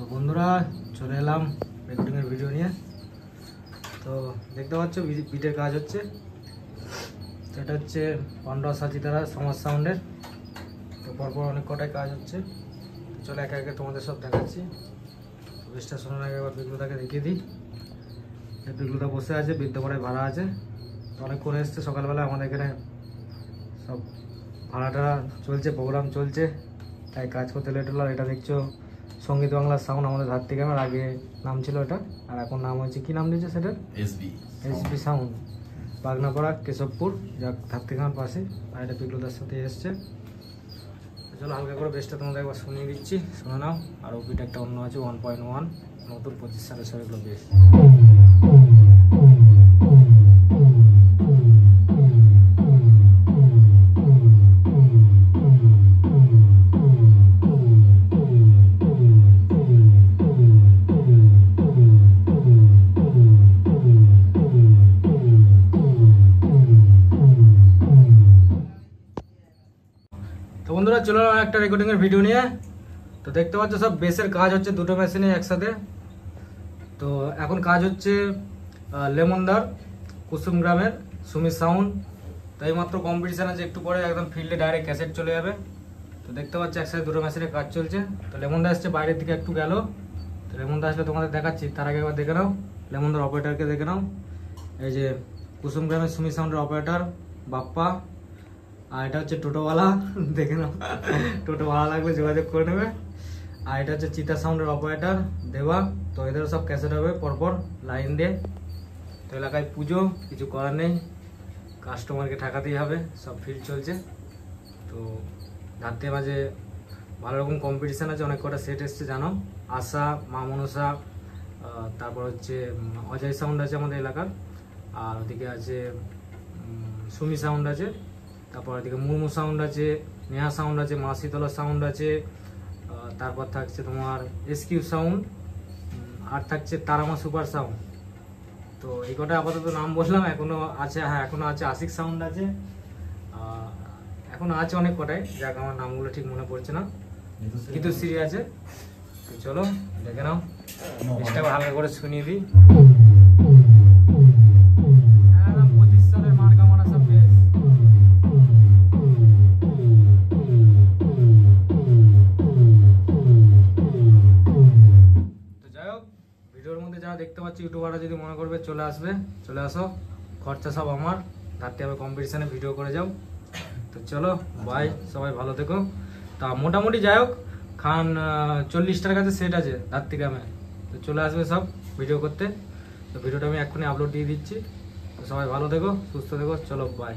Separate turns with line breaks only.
তো বন্ধুরা চলে এলাম রেকর্ডিংয়ের ভিডিও নিয়ে। তো দেখতে পাচ্ছ বিটের কাজ হচ্ছে। এটা হচ্ছে পান্ডা সাচিতারা সমাজ সাউন্ডের। তো পরপর অনেক কটাই কাজ হচ্ছে। চলো একে একে তোমাদের সব দেখাচ্ছি। বেশটা শোনার আগে একবার বিগ্লুদাকে দেখিয়ে দিই। এই বিগ্লুদা বসে আছে, বিদ্যাপাড়ায় ভাড়া আছে। তো অনেক করে এসছে সকালবেলা। আমাদের এখানে সব ভাড়াটা চলছে, প্রোগ্রাম চলছে, তাই কাজ করতে লেট হলো। এটা দেখছো সঙ্গীত বাংলার সাউন্ড, আমাদের ধাত্রী গ্রামের আগে নাম ছিল এটা, আর এখন নাম হয়েছে, কি নাম দিয়েছে সেটা? এসবি সাউন্ড, বাগনাপাড়া, কেশবপুর, যা ধাত্রী গ্রামের পাশে। আর এটা বিগ্লুদার সাথে এসছে। চলো হালকা করে বেসটা তোমাদের একবার শুনিয়ে দিচ্ছি, শুনে নাও। আর ওপিট একটা অন্য আছে 1.1, নতুন 25 সালের সব এগুলো বেশ। তো বন্ধুরা চলে এলাম একটা রেকর্ডিংয়ের ভিডিও নিয়ে। তো দেখতে পাচ্ছ সব বেসের কাজ হচ্ছে দুটো মেশিনে একসাথে। তো এখন কাজ হচ্ছে লেমনদার কুসুম গ্রামের সুমি সাউন্ড। তো এই মাত্র কম্পিটিশান আছে, একটু পরে একদম ফিল্ডে ডাইরেক্ট ক্যাসেট চলে যাবে। তো দেখতে পাচ্ছ একসাথে দুটো মেশিনে কাজ চলছে। তো লেমনদা আসছে, বাইরের দিকে একটু গেল। তো লেমনদা আসলে তোমাদের দেখাচ্ছি, তার আগে একবার দেখে নাও লেমনদার অপারেটারকে দেখে নাও। এই যে কুসুম গ্রামের সুমি সাউন্ডের অপারেটার বাপ্পা। আর এটা হচ্ছে টোটোওয়ালা, দেখে নাও, টোটোওয়ালা লাগবে যোগাযোগ করে নেবে। আর এটা হচ্ছে চিতা সাউন্ডের অপারেটার দেবা। তো এদেরও সব ক্যাসেট হবে পরপর লাইন দিয়ে। তো এলাকায় পুজো, কিছু করার নেই, কাস্টমারকে ঠেকাতেই হবে, সব ফিল্ড চলছে। তো ধাত্রে মাঝে ভালো রকম কম্পিটিশান আছে, অনেক কটা সেট এসছে জানো। আশা, মা মনসা, তারপর হচ্ছে অজয় সাউন্ড আছে আমাদের এলাকার। আর ওদিকে আছে সুমি সাউন্ড আছে। তারপর এদিকে মুর্মু সাউন্ড আছে, নেহা সাউন্ড আছে, মা শীতলা সাউন্ড আছে। তারপর থাকছে তোমার এসকিউ সাউন্ড, আর থাকছে তারামা সুপার সাউন্ড। তো এই কটা আপাতত নাম বললাম, এখনো আছে, হ্যাঁ এখনো আছে আশিক সাউন্ড আছে, এখনো আছে অনেক কটাই, যাক আমার নামগুলো ঠিক মনে পড়ছে না। গীতশ্রী আছে। তো চলো দেখে নাও, চেষ্টা হালকা করে শুনিয়ে দিই। ভিডিওর মধ্যে যারা দেখতে পাচ্ছি ইউটিউবাররা যদি মনে করবে চলে আসবে, চলে আসো, খরচা সব আমার, ধারতে হবে কম্পিটিশানে ভিডিও করে যাও। তো চলো বাই, সবাই ভালো থেকো। তা মোটামুটি যাই হোক, খান 40টার কাছে সেট আছে ধাত্রী গ্রামে। তো চলে আসবে সব ভিডিও করতে। তো ভিডিওটা আমি এক্ষুনি আপলোড দিয়ে দিচ্ছি। তো সবাই ভালো থেকো, সুস্থ থেকো, চলো বাই।